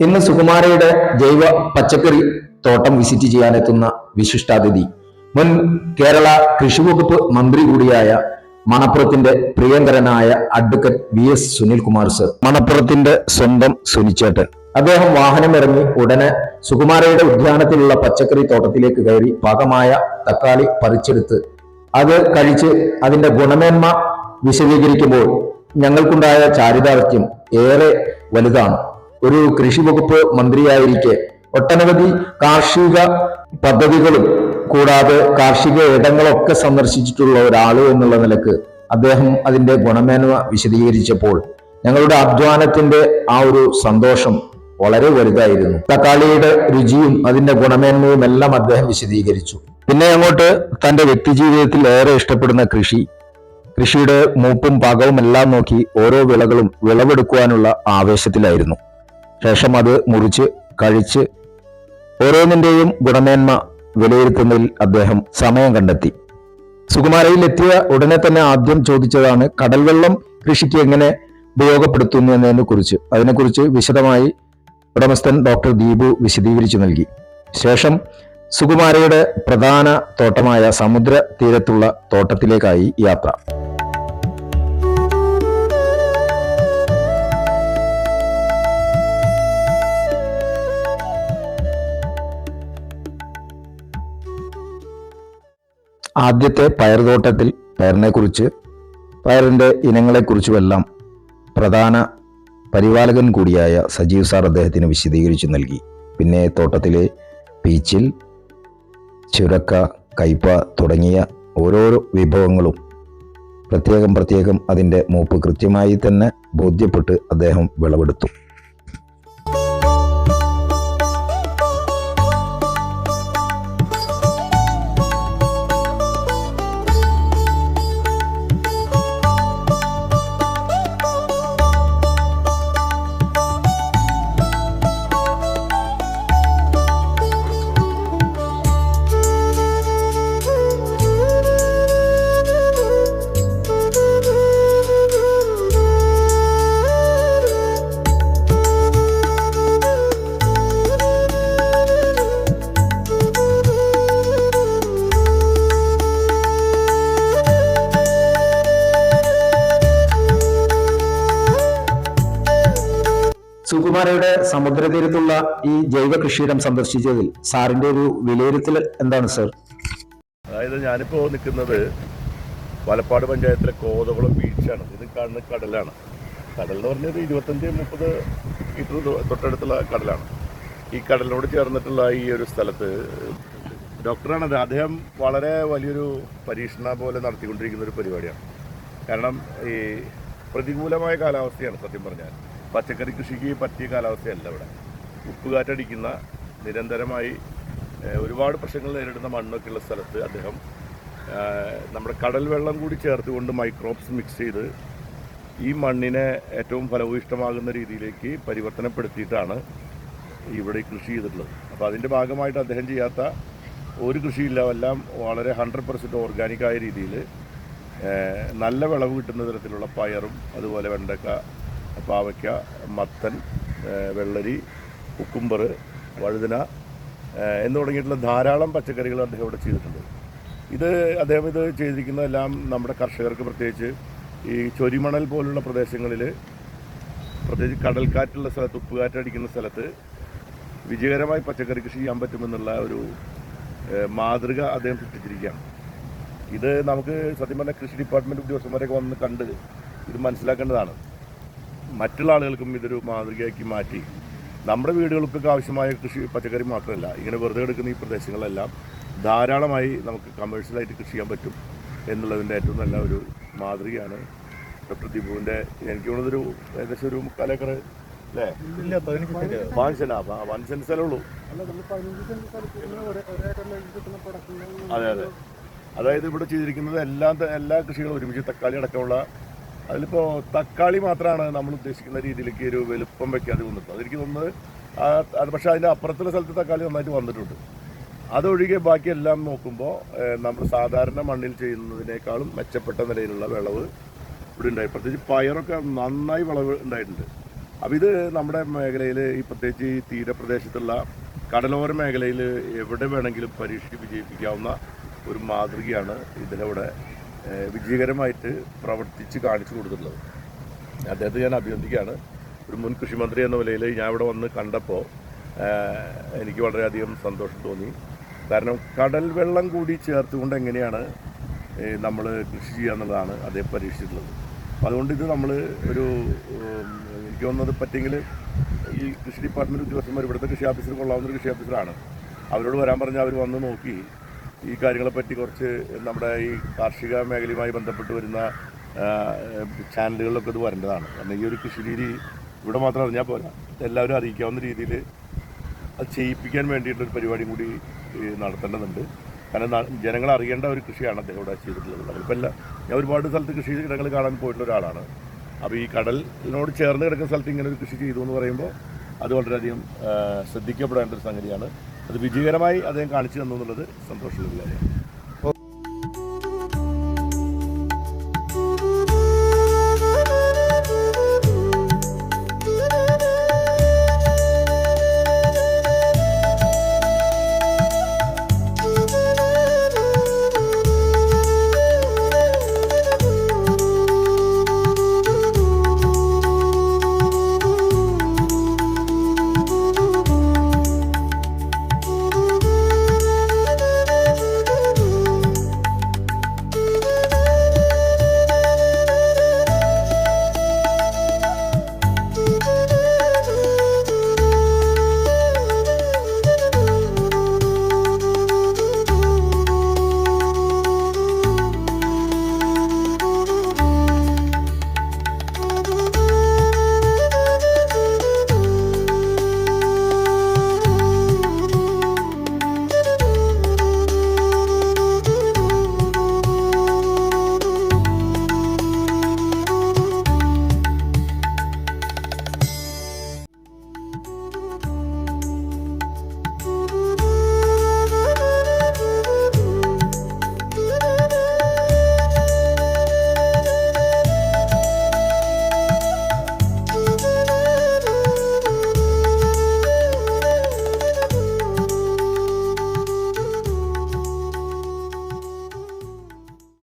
ഇന്ന് സുകുമാരയുടെ ജൈവ പച്ചക്കറി തോട്ടം വിസിറ്റ് ചെയ്യാനെത്തുന്ന വിശിഷ്ടാതിഥി മുൻ കേരള കൃഷിവകുപ്പ് മന്ത്രി കൂടിയായ മണപ്പുറത്തിന്റെ പ്രിയങ്കരനായ അഡ്വക്കേറ്റ് VS സുനിൽകുമാർ സർ. മണപ്പുറത്തിന്റെ സ്വന്തം സുനിച്ചേട്ടൻ. അദ്ദേഹം വാഹനമിറങ്ങി ഉടനെ സുകുമാരയുടെ ഉദ്യാനത്തിലുള്ള പച്ചക്കറി തോട്ടത്തിലേക്ക് കയറി പാകമായ തക്കാളി പറിച്ചെടുത്ത് അത് കഴിച്ച് അതിന്റെ ഗുണമേന്മ വിശദീകരിക്കുമ്പോൾ ഞങ്ങൾക്കുണ്ടായ ചാരിതാർത്ഥ്യം ഏറെ വലുതാണ്. ഒരു കൃഷി വകുപ്പ് മന്ത്രിയായിരിക്കെ ഒട്ടനവധി കാർഷിക പദ്ധതികളും കൂടാതെ കാർഷിക ഇടങ്ങളൊക്കെ സന്ദർശിച്ചിട്ടുള്ള ഒരാൾ എന്നുള്ള നിലക്ക് അദ്ദേഹം അതിന്റെ ഗുണമേന്മ വിശദീകരിച്ചപ്പോൾ ഞങ്ങളുടെ അധ്വാനത്തിന്റെ ആ ഒരു സന്തോഷം വളരെ വലുതായിരുന്നു. തക്കാളിയുടെ രുചിയും അതിന്റെ ഗുണമേന്മയും എല്ലാം അദ്ദേഹം വിശദീകരിച്ചു. പിന്നെ അങ്ങോട്ട് തന്റെ വ്യക്തിജീവിതത്തിൽ ഏറെ ഇഷ്ടപ്പെടുന്ന കൃഷിയുടെ മൂപ്പും പാകവും എല്ലാം നോക്കി ഓരോ വിളകളും വിളവെടുക്കുവാനുള്ള ആവേശത്തിലായിരുന്നു. ശേഷം അത് മുറിച്ച് കഴിച്ച് ഓരോന്നിന്റെയും ഗുണമേന്മ വിലയിരുത്തുന്നതിൽ അദ്ദേഹം സമയം കണ്ടെത്തി. സുകുമാരയിൽ എത്തിയ ഉടനെ തന്നെ ആദ്യം ചോദിച്ചതാണ് കടൽവെള്ളം കൃഷിക്ക് എങ്ങനെ ഉപയോഗപ്പെടുത്തുന്നു എന്നതിനെ കുറിച്ച്. അതിനെക്കുറിച്ച് വിശദമായി ഉടമസ്ഥൻ ഡോക്ടർ ദീപു വിശദീകരിച്ചു നൽകി. ശേഷം സുകുമാരയുടെ പ്രധാന തോട്ടമായ സമുദ്ര തീരത്തുള്ള തോട്ടത്തിലേക്കായി യാത്ര. ആദ്യത്തെ പയർതോട്ടത്തിൽ പയറിന്റെ ഇനങ്ങളെക്കുറിച്ചുമെല്ലാം പ്രധാന പരിപാലകൻ കൂടിയായ സജീവ് സാർ അദ്ദേഹത്തിന് വിശദീകരിച്ചു നൽകി. പിന്നെ തോട്ടത്തിലെ പീച്ചിൽ, ചുരക്ക, കയ്പ തുടങ്ങിയ ഓരോരോ വിഭവങ്ങളും പ്രത്യേകം അതിൻ്റെ മൂപ്പ് കൃത്യമായി തന്നെ ബോധ്യപ്പെട്ട് അദ്ദേഹം വിളവെടുത്തു. സുകുമാരയുടെ സമുദ്രതീരത്തുള്ള ഈ ജൈവ കൃഷിയിടം സന്ദർശിച്ചതിൽ സാറിന്റെ ഒരു വിലയിരുത്തൽ എന്താണ് സർ? അതായത് ഞാനിപ്പോൾ നിൽക്കുന്നത് പാലപ്പാട് പഞ്ചായത്തിലെ കോതകുളം ബീച്ചാണ്. ഇത് കാണുന്ന കടലാണ്. കടൽ എന്ന് പറഞ്ഞത് 25-30 മീറ്റർ തൊട്ടടുത്തുള്ള കടലാണ്. ഈ കടലിനോട് ചേർന്നിട്ടുള്ള ഈ ഒരു സ്ഥലത്ത് ഡോക്ടറാണത്. അദ്ദേഹം വളരെ വലിയൊരു പരീക്ഷണ പോലെ നടത്തിക്കൊണ്ടിരിക്കുന്ന ഒരു പരിപാടിയാണ്. കാരണം ഈ പ്രതികൂലമായ കാലാവസ്ഥയാണ് സത്യം പറഞ്ഞാൽ. പച്ചക്കറി കൃഷിക്ക് പറ്റിയ കാലാവസ്ഥയല്ല ഇവിടെ. ഉപ്പുകാറ്റടിക്കുന്ന നിരന്തരമായി ഒരുപാട് പ്രശ്നങ്ങൾ നേരിടുന്ന മണ്ണൊക്കെയുള്ള സ്ഥലത്ത് അദ്ദേഹം നമ്മുടെ കടൽ വെള്ളം കൂടി ചേർത്തുകൊണ്ട് മൈക്രോബ്സ് മിക്സ് ചെയ്ത് ഈ മണ്ണിനെ ഏറ്റവും ഫലഭൂയിഷ്ടമാകുന്ന രീതിയിലേക്ക് പരിവർത്തനപ്പെടുത്തിയിട്ടാണ് ഇവിടെ കൃഷി ചെയ്തിട്ടുള്ളത്. അപ്പോൾ അതിൻ്റെ ഭാഗമായിട്ട് അദ്ദേഹം ചെയ്യാത്ത ഒരു കൃഷിയില്ല. എല്ലാം വളരെ 100% ഓർഗാനിക്കായ രീതിയിൽ നല്ല വിളവ് കിട്ടുന്ന തരത്തിലുള്ള പയറും അതുപോലെ വെണ്ടക്ക, പാവയ്ക്ക, മത്തൻ, വെള്ളരി, കുക്കുംബർ, വഴുതന എന്ന് തുടങ്ങിയിട്ടുള്ള ധാരാളം പച്ചക്കറികൾ അദ്ദേഹം ഇവിടെ ചെയ്തിട്ടുണ്ട്. അദ്ദേഹം ഇത് ചെയ്തിരിക്കുന്നതെല്ലാം നമ്മുടെ കർഷകർക്ക്, പ്രത്യേകിച്ച് ഈ ചൊരിമണൽ പോലുള്ള പ്രദേശങ്ങളിൽ, പ്രത്യേകിച്ച് കടൽക്കാറ്റുള്ള സ്ഥലത്ത്, ഉപ്പുകാറ്റടിക്കുന്ന സ്ഥലത്ത് വിജയകരമായി പച്ചക്കറി കൃഷി ചെയ്യാൻ പറ്റുമെന്നുള്ള ഒരു മാതൃക അദ്ദേഹം സൃഷ്ടിച്ചിരിക്കുകയാണ്. ഇത് നമുക്ക് സത്യം പറഞ്ഞാൽ കൃഷി ഡിപ്പാർട്ട്മെൻറ്റ് ഉദ്യോഗസ്ഥന്മാരൊക്കെ വന്ന് കണ്ട് ഇത് മനസ്സിലാക്കേണ്ടതാണ്. മറ്റുള്ള ആളുകൾക്കും ഇതൊരു മാതൃകയാക്കി മാറ്റി നമ്മുടെ വീടുകൾക്കൊക്കെ ആവശ്യമായ കൃഷി പച്ചക്കറി മാത്രമല്ല, ഇങ്ങനെ വെറുതെ എടുക്കുന്ന ഈ പ്രദേശങ്ങളെല്ലാം ധാരാളമായി നമുക്ക് കമേഴ്ഷ്യലായിട്ട് കൃഷി ചെയ്യാൻ പറ്റും എന്നുള്ളതിൻ്റെ ഏറ്റവും നല്ല ഒരു മാതൃകയാണ് ഡോക്ടർ ദീപുവിൻ്റെ. എനിക്ക് തോന്നുന്നതൊരു ഏകദേശം ഒരു 3/4 ഏക്കർ അല്ലേ? 5 സെൻറ്റ് സ്ഥലമുള്ളൂ. അതെ. അതായത് ഇവിടെ ചെയ്തിരിക്കുന്നത് എല്ലാ കൃഷികളും ഒരുമിച്ച് തക്കാളി അടക്കമുള്ള, അതിലിപ്പോൾ തക്കാളി മാത്രമാണ് നമ്മൾ ഉദ്ദേശിക്കുന്ന രീതിയിലേക്ക് ഒരു വലുപ്പം വയ്ക്കാതെ വന്നിട്ടുണ്ട്. അതെനിക്ക് തോന്നുന്നത് പക്ഷേ അതിൻ്റെ അപ്പുറത്തുള്ള സ്ഥലത്ത് തക്കാളി നന്നായിട്ട് വന്നിട്ടുണ്ട്. അതൊഴികെ ബാക്കിയെല്ലാം നോക്കുമ്പോൾ നമ്മൾ സാധാരണ മണ്ണിൽ ചെയ്യുന്നതിനേക്കാളും മെച്ചപ്പെട്ട നിലയിലുള്ള വിളവ് ഇവിടെ ഉണ്ടായി. പ്രത്യേകിച്ച് പയറൊക്കെ നന്നായി വിളവ് ഉണ്ടായിട്ടുണ്ട്. അപ്പോൾ ഇത് നമ്മുടെ മേഖലയിൽ ഈ പ്രത്യേകിച്ച് ഈ തീരപ്രദേശത്തുള്ള കടലോര മേഖലയിൽ എവിടെ വേണമെങ്കിലും പരീക്ഷ വിജയിപ്പിക്കാവുന്ന ഒരു മാതൃകയാണ് ഇതിലൂടെ വിജയകരമായിട്ട് പ്രവർത്തിച്ച് കാണിച്ചു കൊടുത്തിട്ടുള്ളത്. അദ്ദേഹത്തെ ഞാൻ അഭിനന്ദിക്കുകയാണ്. ഒരു മുൻ കൃഷിമന്ത്രി എന്ന നിലയിൽ ഞാൻ ഇവിടെ വന്ന് കണ്ടപ്പോൾ എനിക്ക് വളരെയധികം സന്തോഷം തോന്നി. കാരണം കടൽ വെള്ളം കൂടി ചേർത്തുകൊണ്ട് എങ്ങനെയാണ് നമ്മൾ കൃഷി ചെയ്യുക എന്നുള്ളതാണ് അദ്ദേഹം പരീക്ഷിച്ചിട്ടുള്ളത്. അപ്പോൾ അതുകൊണ്ട് ഇത് നമ്മൾ എനിക്ക് തോന്നുന്നത് പറ്റെങ്കിൽ ഈ കൃഷി ഡിപ്പാർട്ട്മെൻറ്റ് ഉദ്യോഗസ്ഥന്മാർ ഇവിടുത്തെ കൃഷി ഓഫീസർ കൊള്ളാവുന്നൊരു കൃഷി ഓഫീസറാണ്, അവരോട് വരാൻ പറഞ്ഞാൽ അവർ വന്ന് നോക്കി ഈ കാര്യങ്ങളെപ്പറ്റി കുറച്ച് നമ്മുടെ ഈ കാർഷിക മേഖലയുമായി ബന്ധപ്പെട്ട് വരുന്ന ചാനലുകളിലൊക്കെ ഇത് വരേണ്ടതാണ്. കാരണം ഈ ഒരു കൃഷി രീതി ഇവിടെ മാത്രം അറിഞ്ഞാൽ പോരാ, എല്ലാവരും അറിയിക്കാവുന്ന രീതിയിൽ അത് ചെയ്യിപ്പിക്കാൻ വേണ്ടിയിട്ടൊരു പരിപാടിയും കൂടി നടത്തേണ്ടതുണ്ട്. കാരണം ജനങ്ങൾ അറിയേണ്ട ഒരു കൃഷിയാണ് അദ്ദേഹം ഇവിടെ ചെയ്തിട്ടുള്ളത്. അതിപ്പോൾ ഞാൻ ഒരുപാട് സ്ഥലത്ത് കൃഷി ഇടങ്ങൾ കാണാൻ പോയിട്ടുള്ള ഒരാളാണ്. അപ്പോൾ ഈ കടലിനോട് ചേർന്ന് കിടക്കുന്ന സ്ഥലത്ത് ഇങ്ങനെ ഒരു കൃഷി ചെയ്തു എന്ന് പറയുമ്പോൾ അത് വളരെയധികം ശ്രദ്ധിക്കപ്പെടേണ്ട ഒരു സംഗതിയാണ്. അത് വിജയകരമായി അദ്ദേഹം കാണിച്ചു തന്നു എന്നുള്ളത് സന്തോഷമുള്ള കാര്യമാണ്.